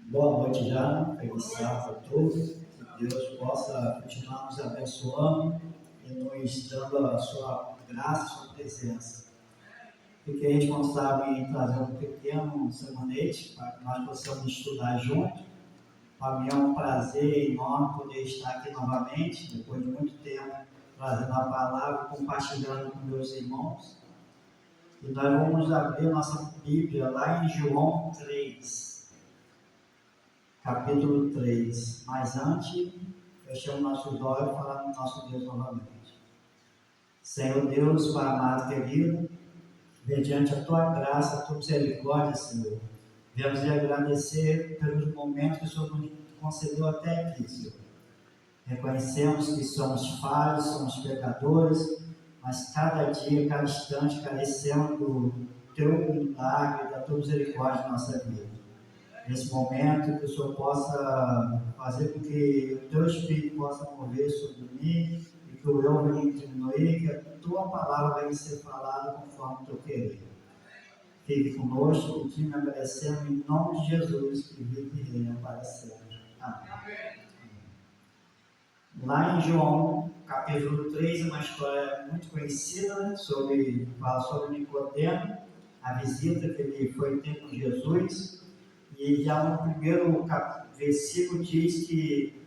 Boa noite, Jana. Feliz sábado a todos. Que Deus possa continuar nos abençoando e nos dando a sua graça, a sua presença. Fiquei responsável em trazer um pequeno semanete para que nós possamos estudar juntos. Para mim é um prazer enorme poder estar aqui novamente, depois de muito tempo, trazendo a palavra, compartilhando com meus irmãos. E nós vamos abrir nossa Bíblia lá em João 3. Capítulo 3. Mas antes, fechamos nossos olhos e falamos do nosso Deus novamente. Senhor Deus, Pai amado, querido, mediante a Tua graça, a Tua misericórdia, Senhor, viemos lhe agradecer pelos momentos que o Senhor nos concedeu até aqui, Senhor. Reconhecemos que somos falhos, somos pecadores, mas cada dia, cada instante, carecemos do Teu milagre, da Tua misericórdia na nossa vida. Nesse momento, que o Senhor possa fazer com que o Teu Espírito possa mover sobre mim e que o eu venha diminuir, que a Tua palavra venha ser falada conforme o Teu querer. Fique conosco, que te agradecemos em nome de Jesus, que vive e reina para sempre. Amém. Lá em João, capítulo 3, é uma história muito conhecida, fala sobre Nicodemo, a visita que ele foi ter com Jesus. E já no primeiro versículo diz que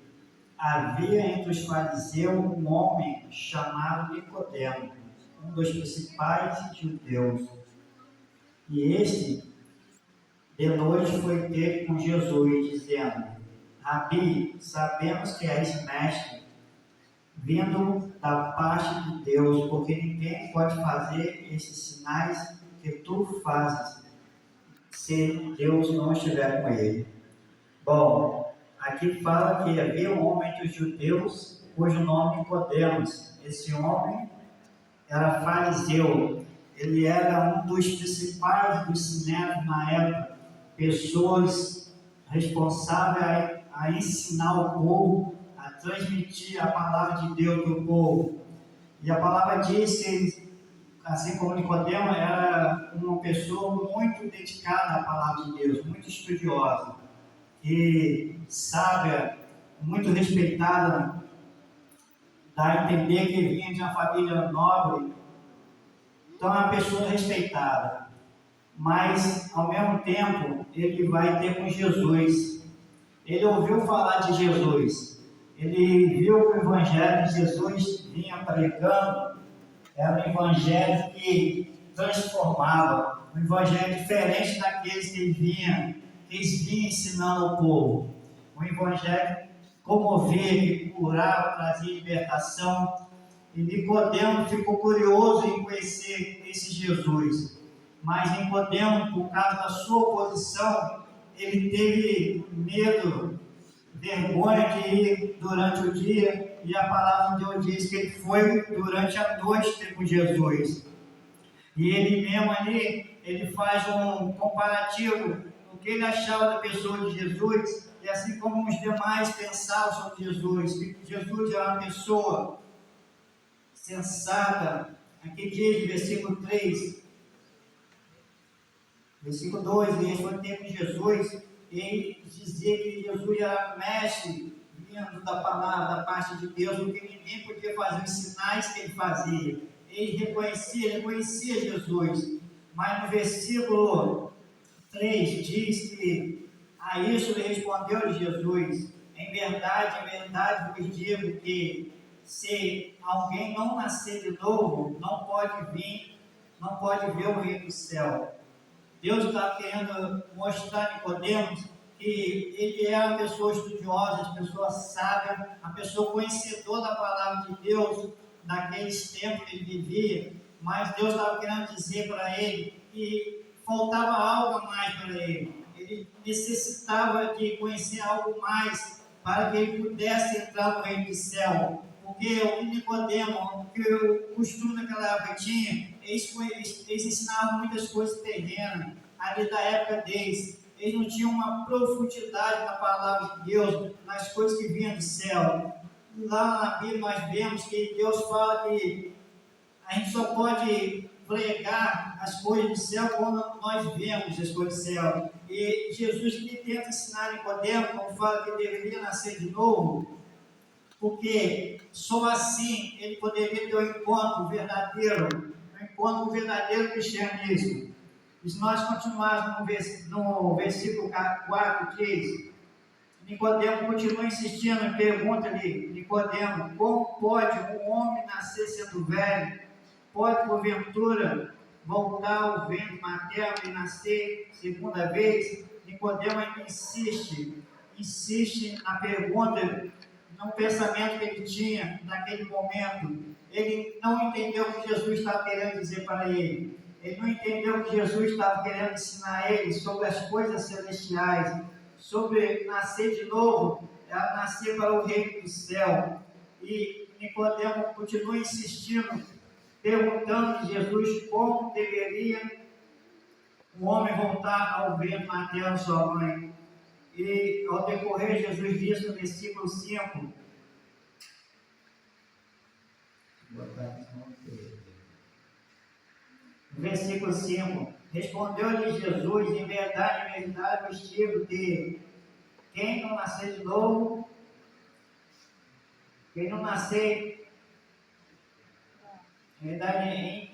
havia entre os fariseus um homem chamado Nicodemo, um dos principais judeus. E este, de noite, foi ter com Jesus, dizendo: Rabi, sabemos que és mestre, vindo da parte de Deus, porque ninguém pode fazer esses sinais que tu fazes, se Deus não estiver com ele. Bom, aqui fala que havia um homem entre os judeus, cujo nome Nicodemos. Esse homem era fariseu, ele era um dos principais dos sinédrios na época, pessoas responsáveis a ensinar o povo, a transmitir a palavra de Deus para o povo. E a palavra diz que, assim como Nicodemo, era uma pessoa muito dedicada à palavra de Deus, muito estudiosa e sábia, muito respeitada, dá a entender que vinha de uma família nobre. Então é uma pessoa respeitada, mas ao mesmo tempo ele vai ter com Jesus. Ele ouviu falar de Jesus, ele viu que o evangelho de Jesus vinha pregando, era um evangelho que transformava, um evangelho diferente daqueles que eles vinham ensinando ao povo. Um evangelho que comovia, que curava, trazia libertação. E Nicodemo ficou curioso em conhecer esse Jesus. Mas Nicodemo, por causa da sua posição, ele teve medo, vergonha de ir durante o dia, e a palavra de Deus diz que ele foi durante a noite com Jesus. E ele mesmo ali, ele faz um comparativo do que ele achava da pessoa de Jesus, e assim como os demais pensavam sobre Jesus, que Jesus era uma pessoa sensata. Aqui diz, versículo 3, versículo 2, eles foram ter com Jesus, e dizia que Jesus era mestre, vindo da palavra, da parte de Deus, porque ninguém podia fazer os sinais que ele fazia. Ele reconhecia Jesus, mas no versículo 3 diz que a isso lhe respondeu Jesus: em verdade vos digo que se alguém não nascer de novo, não pode ver o reino do céu. Deus está querendo mostrar a Nicodemos que ele é uma pessoa estudiosa, uma pessoa sábia, uma pessoa conhecedora da palavra de Deus, daqueles tempos que ele vivia, mas Deus estava querendo dizer para ele que faltava algo a mais para ele. Ele necessitava de conhecer algo mais para que ele pudesse entrar no reino do céu. Porque o Nicodemo, que o costume naquela época tinha, eles ensinavam muitas coisas terrenas, ali da época deles. Eles não tinham uma profundidade na palavra de Deus, nas coisas que vinham do céu. Lá na Bíblia nós vemos que Deus fala que a gente só pode pregar as coisas do céu quando nós vemos as coisas do céu. E Jesus que tenta ensinar Nicodemo, como fala que deveria nascer de novo, porque só assim ele poderia ter um encontro verdadeiro cristianismo. E se nós continuarmos no versículo 4, diz: Nicodemo continua insistindo e pergunta-lhe, Nicodemo, como pode um homem nascer sendo velho? Pode, porventura, voltar ao ventre materno e nascer segunda vez? Nicodemo ainda insiste na pergunta, no pensamento que ele tinha naquele momento. Ele não entendeu o que Jesus estava querendo dizer para ele. Ele não entendeu o que Jesus estava querendo ensinar a ele sobre as coisas celestiais, sobre nascer de novo, nascer para o reino do céu. E Nicodemo continua insistindo, perguntando a Jesus como deveria um homem voltar ao ventre materno de sua mãe. E ao decorrer, Jesus disse no versículo 5, versículo 5, respondeu-lhe Jesus, em verdade, vos digo que quem não nascer de novo, quem não nascer, em verdade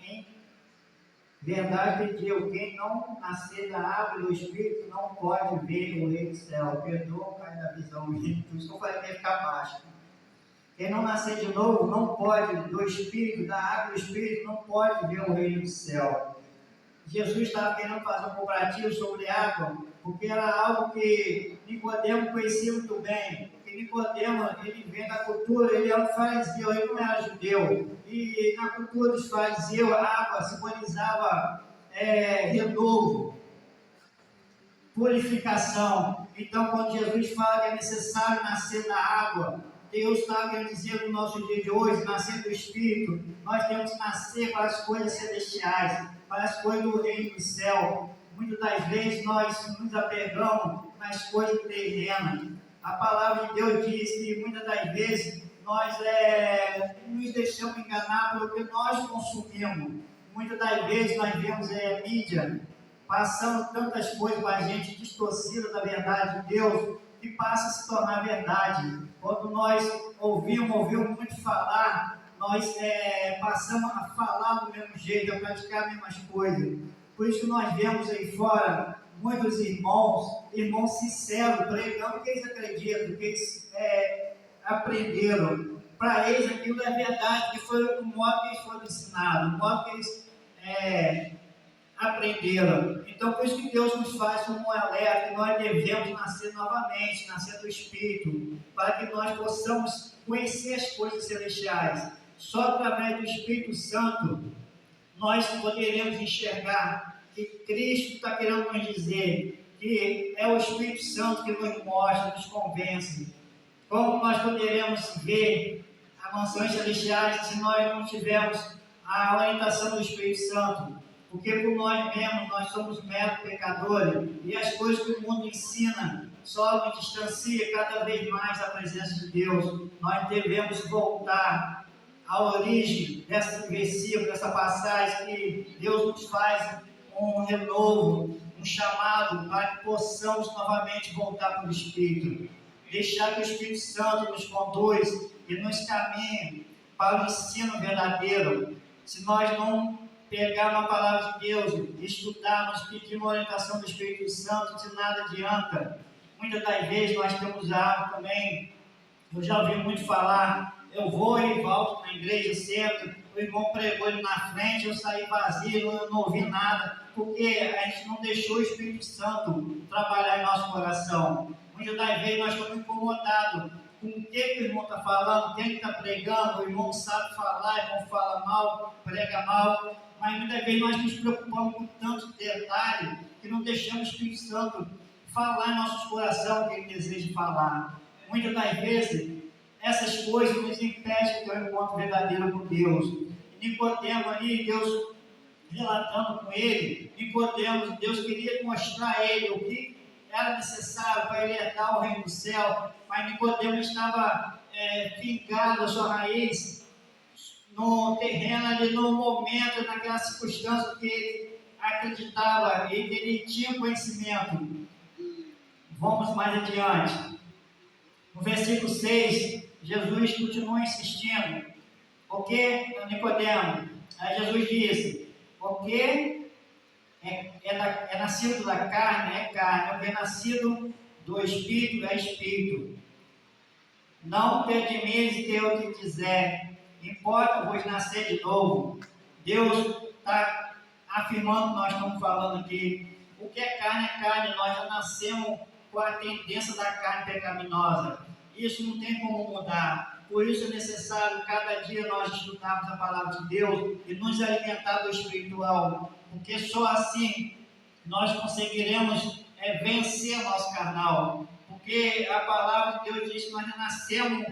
te digo, quem não nascer da água e do Espírito não pode ver o reino do céu. Perdoa, Pai, da visão, por isso que eu falei que ia ficar baixo. Quem não nascer de novo não pode, do Espírito, da água e do Espírito, não pode ver o reino do céu. Jesus estava querendo fazer um comparativo sobre água, porque era algo que Nicodemo conhecia muito bem. Porque Nicodemo, ele vem da cultura, ele é um fariseu, ele não era judeu. E na cultura dos fariseus, a água simbolizava renovo, purificação. Então, quando Jesus fala que é necessário nascer da água, Deus está querendo dizer no nosso dia de hoje, nascer do Espírito, nós temos que nascer para as coisas celestiais, para as coisas do reino do céu. Muitas das vezes nós nos apegamos nas coisas terrenas. A palavra de Deus diz que muitas das vezes nós nos deixamos enganar pelo que nós consumimos. Muitas das vezes nós vemos mídia passando tantas coisas para a gente distorcida da verdade de Deus, que passa a se tornar verdade. Quando nós ouvimos muito falar, nós passamos a falar do mesmo jeito, a praticar as mesmas coisas. Por isso que nós vemos aí fora muitos irmãos sinceros, pregando o que eles acreditam, o que eles aprenderam. Para eles aquilo é verdade, que foi o modo que eles foram ensinados, o modo que eles aprenderam. Então, por isso que Deus nos faz como um alerta, que nós devemos nascer novamente, nascer do Espírito, para que nós possamos conhecer as coisas celestiais. Só através do Espírito Santo nós poderemos enxergar que Cristo está querendo nos dizer, que é o Espírito Santo que nos mostra, nos convence. Como nós poderemos ver as mansões celestiais se nós não tivermos a orientação do Espírito Santo? Porque por nós mesmos, nós somos meros pecadores, e as coisas que o mundo ensina só nos distancia cada vez mais da presença de Deus. Nós devemos voltar à origem desse versículo, dessa passagem, que Deus nos faz um renovo, um chamado para que possamos novamente voltar para o Espírito. Deixar que o Espírito Santo nos conduz e nos caminhe para o ensino verdadeiro. Se nós não pegar uma palavra de Deus, estudarmos, pedir uma orientação do Espírito Santo, de nada adianta. Muitas das vezes nós temos hábito também, eu já ouvi muito falar, eu vou e volto na igreja sempre, o irmão pregou ele na frente, eu saí vazio, eu não ouvi nada, porque a gente não deixou o Espírito Santo trabalhar em nosso coração. Muitas das vezes nós estamos incomodados com o que o irmão está falando, quem está pregando, o irmão sabe falar, o irmão fala mal, prega mal, mas muitas vezes nós nos preocupamos com tanto detalhe que não deixamos o Espírito Santo falar em nossos corações o que ele deseja falar. Muitas das vezes essas coisas nos impedem de ter um encontro verdadeiro com Deus. E Nicodemo ali, Deus relatando com ele, Nicodemo, Deus queria mostrar a ele o que era necessário para ele herdar o reino do céu, mas Nicodemo estava fincado a sua raiz no terreno ali, no momento, naquela circunstância que ele acreditava e que ele tinha conhecimento. Vamos mais adiante. No versículo 6, Jesus continua insistindo. O que, Nicodemo? Aí Jesus disse, o que é nascido da carne, é carne. O que é nascido do Espírito, é Espírito. Não te admires ter o que quiser, importa-vos nascer de novo. Deus está afirmando, nós estamos falando aqui, o que é carne, nós já nascemos com a tendência da carne pecaminosa. Isso não tem como mudar. Por isso é necessário cada dia nós estudarmos a palavra de Deus e nos alimentar do espiritual, porque só assim nós conseguiremos vencer nosso carnal. Porque a palavra de Deus diz que nós nascemos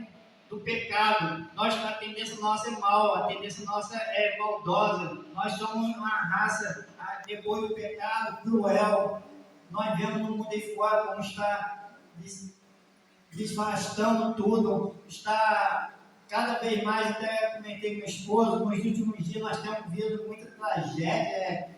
do pecado, a tendência nossa é mal, a tendência nossa é maldosa, nós somos uma raça, depois do pecado, cruel. Nós vemos no mundo aí fora como está desvastando tudo, está cada vez mais, até comentei com minha esposa, nos últimos dias nós temos visto muita tragédia,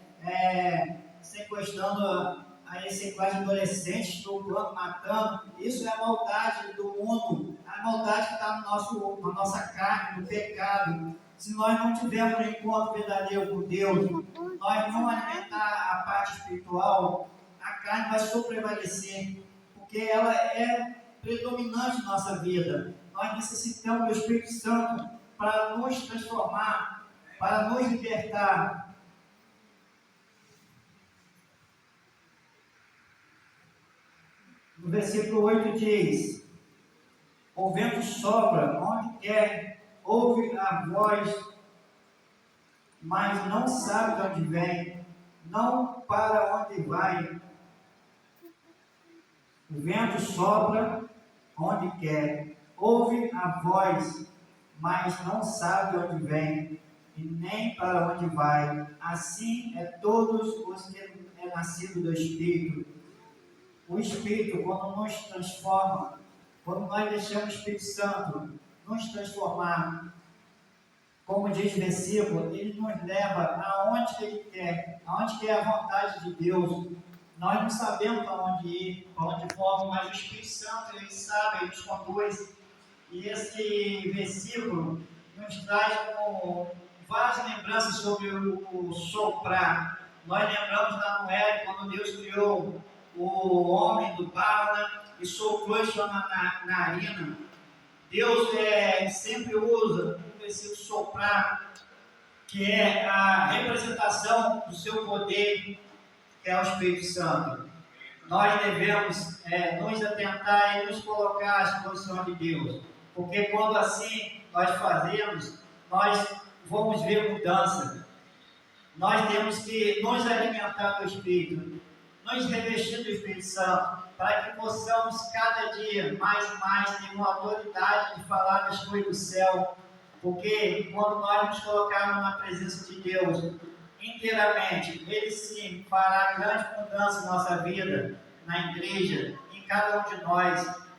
sequestrando aí sequestro de adolescentes, estuprando, matando. Isso é a maldade do mundo, a maldade que está na nossa carne, no pecado. Se nós não tivermos um encontro verdadeiro com Deus, nós não alimentar a parte espiritual, a carne vai só prevalecer, porque ela é predominante na nossa vida. Nós necessitamos do Espírito Santo para nos transformar, para nos libertar. No versículo 8 diz, o vento sopra onde quer, ouve a voz, mas não sabe de onde vem, não para onde vai. O vento sopra onde quer, ouve a voz, mas não sabe de onde vem, e nem para onde vai. Assim é todos os que é nascido do Espírito. O Espírito, quando nos transforma, quando nós deixamos o Espírito Santo nos transformar, como diz o versículo, ele nos leva aonde que ele quer, aonde que é a vontade de Deus. Nós não sabemos para onde ir, para onde vamos, mas o Espírito Santo, ele sabe, ele nos conduz. E esse versículo nos traz várias lembranças sobre o soprar. Nós lembramos da Noé, quando Deus criou o homem do barro, e soprou isso na narina. Deus sempre usa o versículo soprar, que é a representação do seu poder, que é o Espírito Santo. Nós devemos nos atentar e nos colocar à disposição de Deus, porque quando assim nós fazemos, nós vamos ver mudança. Nós temos que nos alimentar do Espírito, nos revestir do Espírito Santo, para que possamos cada dia mais e mais ter uma autoridade de falar das coisas do céu, porque quando nós nos colocarmos na presença de Deus inteiramente, Ele sim fará grande mudança na nossa vida, na igreja, em cada um de nós.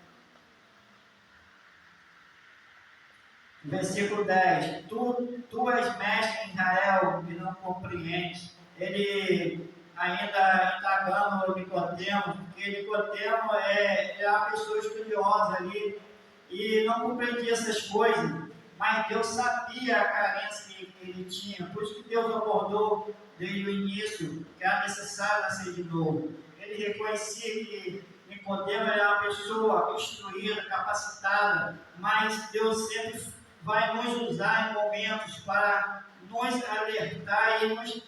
Versículo 10, tu és mestre em Israel e não compreendes. Ele ainda indagando o Nicodemo, porque Nicodemo é uma pessoa estudiosa ali, e não compreendia essas coisas, mas Deus sabia a carência que ele tinha, por isso que Deus abordou desde o início, que era necessário nascer de novo. Ele reconhecia que Nicodemo era uma pessoa instruída, capacitada, mas Deus sempre vai nos usar em momentos para nos alertar e nos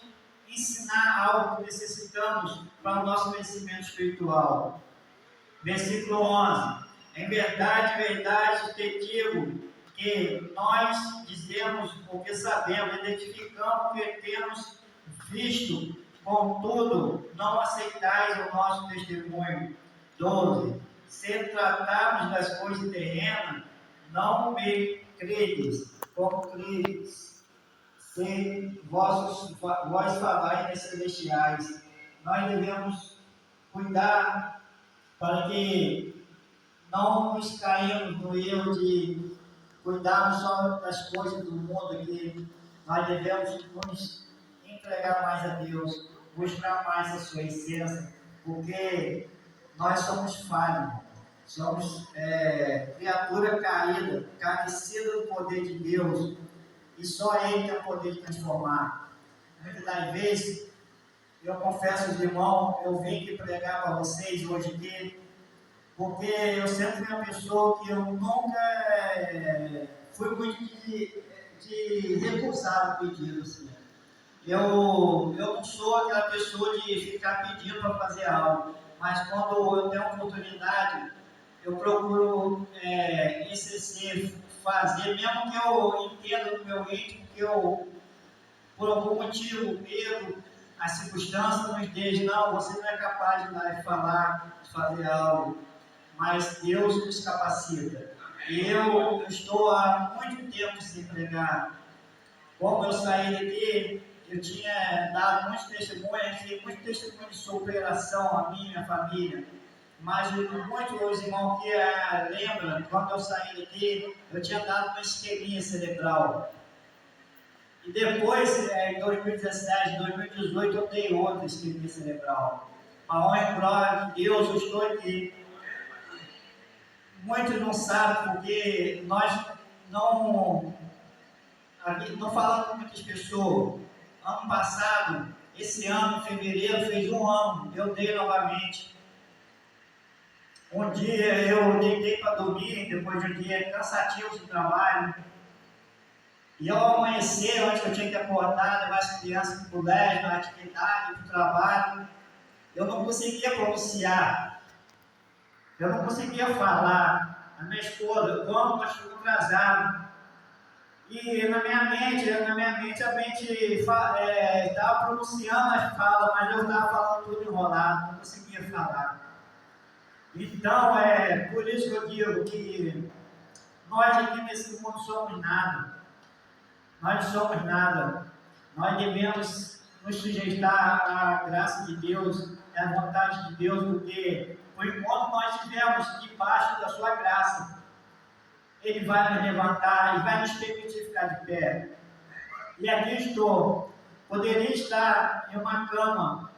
ensinar algo que necessitamos para o nosso crescimento espiritual. Versículo 11. Em verdade te digo que nós dizemos o que sabemos, identificamos o que temos visto, contudo, não aceitais o nosso testemunho. 12. Se tratarmos das coisas terrenas, não me credes, como credes, se vós falais das celestiais. Nós devemos cuidar para que não nos caímos no erro de cuidarmos só das coisas do mundo, que nós devemos nos entregar mais a Deus, buscar mais a sua essência, porque nós somos falhos, somos criatura caída, carecida do poder de Deus, e só Ele tem o poder de transformar. Muitas das vezes, eu confesso aos irmãos, eu vim aqui pregar para vocês hoje aqui, porque eu sempre fui uma pessoa que eu nunca fui muito de recusar o pedido, assim. Eu não sou aquela pessoa de ficar pedindo para fazer algo, mas quando eu tenho oportunidade, eu procuro exercer, fazer, mesmo que eu entenda no meu ritmo, que eu, por algum motivo, medo, a circunstância nos diz, não, você não é capaz de falar, de fazer algo, mas Deus nos capacita. E eu estou há muito tempo sem pregar. Como eu saí daqui, eu tinha dado muitos testemunhos de superação a mim e a família. Mas muitos irmãos que lembram, quando eu saí daqui, eu tinha dado uma isquemia cerebral. E depois, em 2017, 2018, eu dei outra isquemia cerebral. A honra e glória de Deus, eu estou aqui. Muitos não sabem porque nós não falamos com muitas pessoas. Ano passado, esse ano, em fevereiro, fez um ano, eu dei novamente. Um dia eu deitei para dormir, depois de um dia cansativo de trabalho. E ao amanhecer, antes que eu tinha que acordar, levar as crianças para o colégio, na atividade, para o trabalho, eu não conseguia pronunciar. Eu não conseguia falar. A minha esposa, vamos, nós ficamos atrasados. E na minha mente a mente estava pronunciando as falas, mas eu estava falando tudo enrolado, não conseguia falar. Então, por isso que eu digo que nós aqui nesse mundo somos nada. Nós não somos nada. Nós devemos nos sujeitar à graça de Deus, à vontade de Deus, porque por enquanto nós estivermos debaixo da sua graça, Ele vai nos levantar e vai nos permitir ficar de pé. E aqui estou. Poderia estar em uma cama,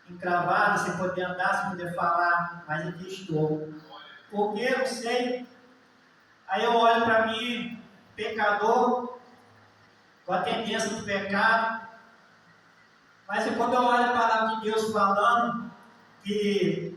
encravado, sem poder andar, sem poder falar, mas aqui estou. Porque eu sei. Aí eu olho para mim, pecador, com a tendência do pecado. Mas quando eu olho a palavra de Deus falando que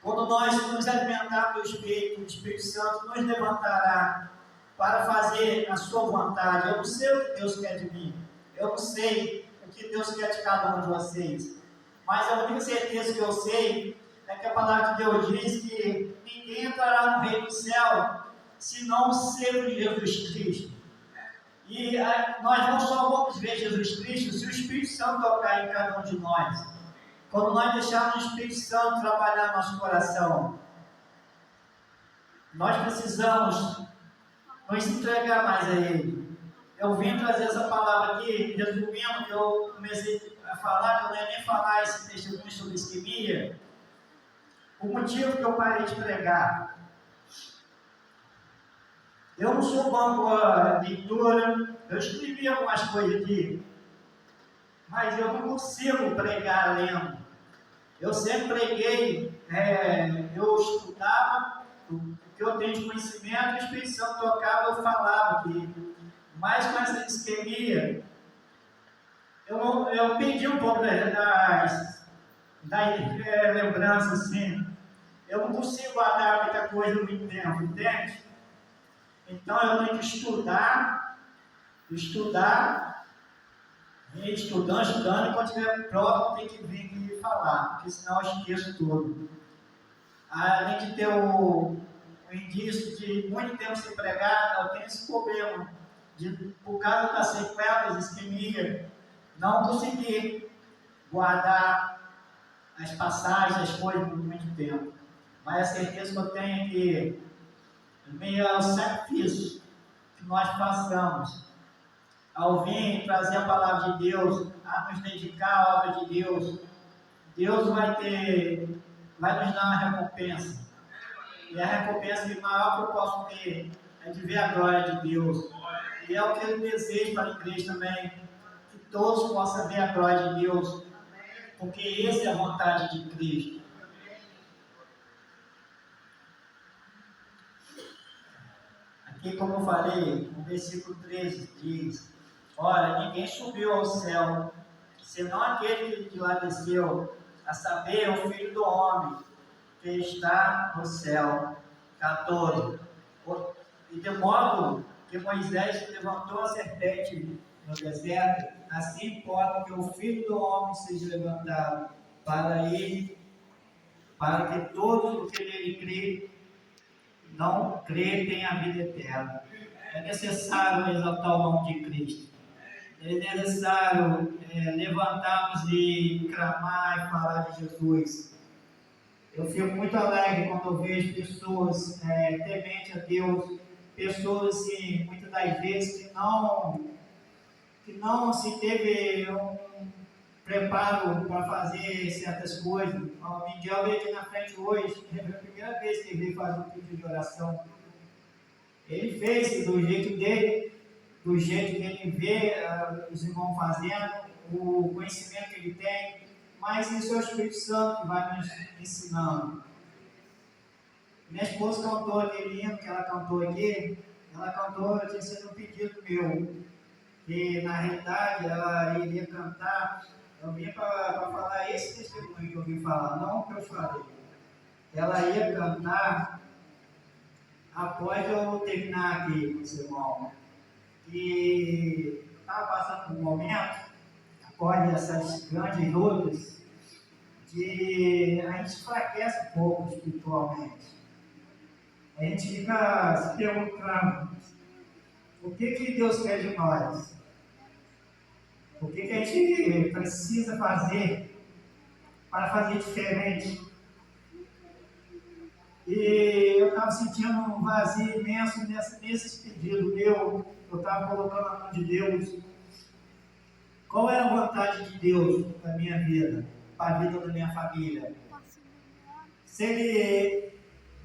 quando nós nos alimentarmos do Espírito, o Espírito Santo nos levantará para fazer a sua vontade. Eu não sei o que Deus quer de mim. Eu não sei o que Deus quer de cada um de vocês. Mas a única certeza que eu sei é que a palavra de Deus diz que ninguém entrará no reino do céu senão o servo de Jesus Cristo. E nós não só vamos ver Jesus Cristo se o Espírito Santo tocar em cada um de nós. Quando nós deixarmos o Espírito Santo trabalhar no nosso coração, nós precisamos nos entregar mais a Ele. Eu vim trazer essa palavra aqui, resumindo, que eu comecei a falar, que eu não ia nem falar esse testemunho sobre isquemia. O motivo que eu parei de pregar. Eu não sou bom com a leitura, eu escrevi algumas coisas aqui, mas eu não consigo pregar lendo. Eu sempre preguei, eu estudava, o que eu tenho de conhecimento, o Espírito Santo tocava, eu falava aqui. Mas com essa isquemia, eu perdi um pouco das lembranças, assim. Eu não consigo guardar muita coisa no muito tempo, entende? Então eu tenho que estudar, estudando, e quando tiver prova, eu tenho que vir aqui falar, porque senão eu esqueço tudo. Além de ter o indício de muito tempo sem pregar, eu tenho esse problema, por causa das sequelas, isquemia, não conseguir guardar as passagens, as coisas por muito tempo. Mas a certeza que eu tenho é que, em meio ao sacrifício que nós passamos, ao vir trazer a palavra de Deus, a nos dedicar à obra de Deus, Deus vai nos dar uma recompensa. E a recompensa maior que eu posso ter é de ver a glória de Deus. E é o que ele deseja para a igreja também, que todos possam ver a glória de Deus, porque essa é a vontade de Cristo. Aqui, como eu falei, no versículo 13 diz: ora, ninguém subiu ao céu, senão aquele que lá desceu, a saber, o Filho do Homem, que está no céu. 14. E de modo que Moisés levantou a serpente no deserto, assim importa que o Filho do Homem seja levantado para ele, para que todos os que nele crê, não crê, tenham a vida eterna. É necessário exaltar o nome de Cristo. É necessário levantarmos e clamar e falar de Jesus. Eu fico muito alegre quando eu vejo pessoas tementes a Deus, pessoas assim, muitas das vezes que não assim, teve um preparo para fazer certas coisas. O Miguel veio aqui na frente hoje, é a primeira vez que ele veio fazer um pedido de oração. Ele fez do jeito dele, do jeito que ele vê os irmãos fazendo, o conhecimento que ele tem, mas isso é o Espírito Santo que vai nos ensinando. Minha esposa cantou aquele hino que ela cantou aqui, tinha sido um pedido meu, que na realidade ela iria cantar, eu vim para falar esse testemunho que eu vim falar, não o que eu falei. Ela ia cantar após eu terminar aqui, meus irmãos. E estava passando por um momento, após essas grandes lutas, que a gente enfraquece um pouco espiritualmente. A gente fica se perguntando, o que Deus quer de nós? O que a gente precisa fazer para fazer diferente? E eu estava sentindo um vazio imenso nesses pedidos meu. Eu estava colocando na mão de Deus. Qual era a vontade de Deus para a minha vida, para a vida da minha família? Se ele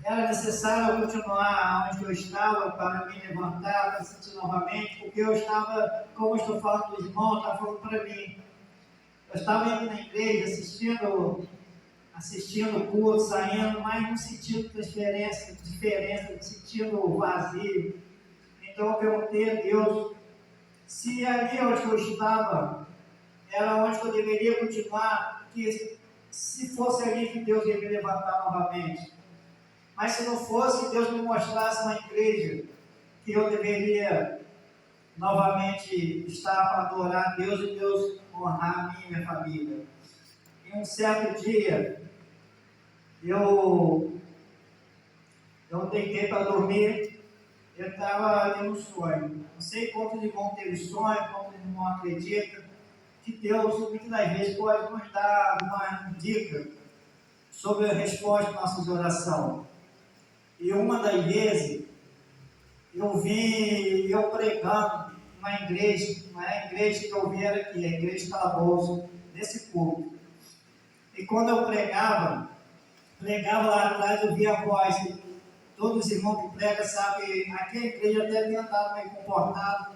era necessário eu continuar onde eu estava para me levantar, para sentir novamente, porque eu estava, como eu estou falando dos irmãos, eu estava falando para mim. Eu estava indo na igreja, assistindo o culto, saindo, mas não sentindo diferença, sentindo vazio. Então eu perguntei a Deus se ali onde eu estava era onde eu deveria continuar, que se fosse ali que Deus ia me levantar novamente. Mas se não fosse, Deus me mostrasse na igreja que eu deveria novamente estar para adorar a Deus e Deus honrar a mim e minha família. Em um certo dia, eu deitei para dormir, eu estava tendo um sonho. Não sei quantos irmãos teve sonho, quantos irmãos acreditam que Deus, muitas das vezes, pode nos dar uma dica sobre a resposta às nossas orações. E uma das vezes, eu vi eu pregando numa igreja, não é a igreja que eu vi era aqui, a igreja de Calabouço, nesse culto. E quando eu pregava lá atrás, eu via a voz. Todos os irmãos que pregam sabem, aqui a igreja até tem andado meio comportado,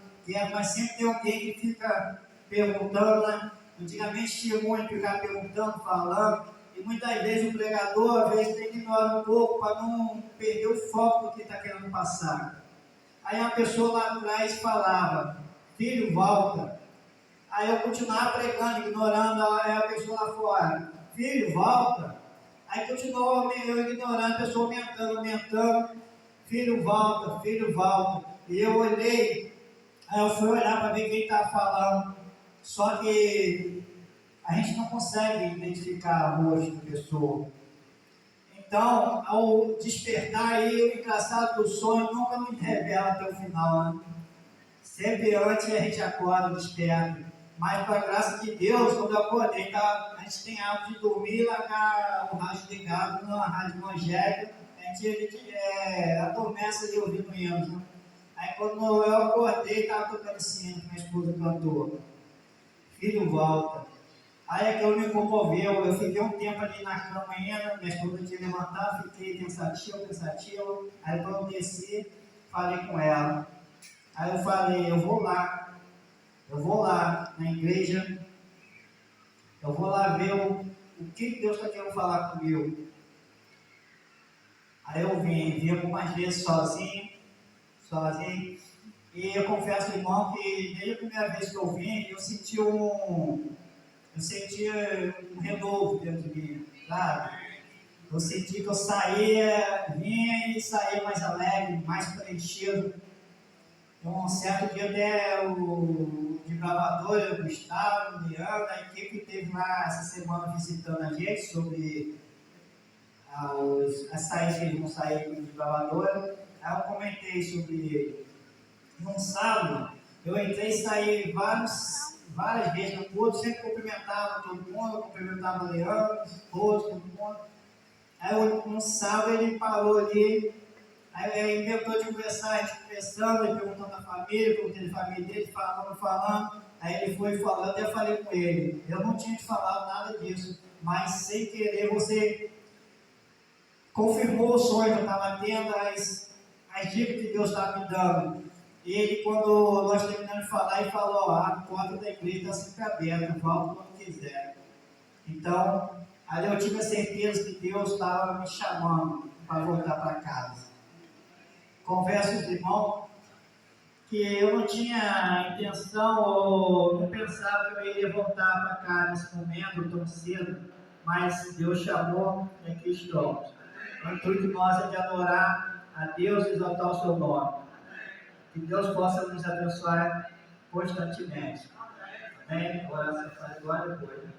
mas sempre tem alguém que fica perguntando, né? Antigamente tinha muito que ficar perguntando, falando, e muitas vezes o pregador, às vezes, tem que ignorar um pouco para não perder o foco do que está querendo passar. Aí uma pessoa lá atrás falava, filho, volta. Aí eu continuava pregando, ignorando, aí a pessoa lá fora, filho, volta. Aí continuou eu ignorando, a pessoa aumentando, filho, volta, filho, volta. E eu olhei, aí eu fui olhar para ver quem estava falando. Só que a gente não consegue identificar o rosto da pessoa. Então, ao despertar aí, o engraçado do sonho nunca nos revela até o final, né? Sempre antes a gente acorda, desperta. Mas, com a graça de Deus, quando eu acordei, a gente tem hábito de dormir e largar o rádio ligado na rádio evangélica. A gente adormece ali ouvindo hinos, né? Aí, quando eu acordei, estava tocando sino, minha esposa cantou. Filho, volta. Aí aquilo me comoveu, eu fiquei um tempo ali na cama ainda, minha esposa tinha levantado, fiquei pensativo, aí quando eu desci, falei com ela. Aí eu falei, eu vou lá na igreja, eu vou lá ver o que Deus está querendo falar comigo. Aí eu vim algumas vezes sozinho, e eu confesso, irmão, que desde a primeira vez que eu vim, eu sentia um renovo dentro de mim, sabe? Eu senti que eu vinha e saía mais alegre, mais preenchido. Então, um certo dia até o desbravador, o Gustavo, o Leandro, a equipe esteve lá essa semana visitando a gente sobre as saídas que eles vão sair do desbravador. Aí eu comentei sobre num sábado, eu entrei e saí várias vezes no culto, sempre cumprimentava todo mundo, cumprimentava o Leandro, todo mundo. Aí no sábado ele parou ali, aí inventou de conversar, a gente conversando, ele perguntando da família, perguntando da família dele, falando. Aí ele foi falando e eu falei com ele, eu não tinha te falado nada disso, mas sem querer você confirmou o sonho que eu estava tendo, as dicas que Deus estava me dando. E ele, quando nós terminamos de falar, ele falou, a porta da igreja está sempre aberta, volta quando quiser. Então, ali eu tive a certeza que Deus estava me chamando para voltar para casa. Converso com os irmãos que eu não tinha intenção ou não pensava que eu iria voltar para cá nesse momento tão cedo, mas Deus chamou e aqui estamos. O intuito nosso é de adorar a Deus e exaltar o seu nome. Que Deus possa nos abençoar constantemente. Amém? Agora você faz glória a Deus.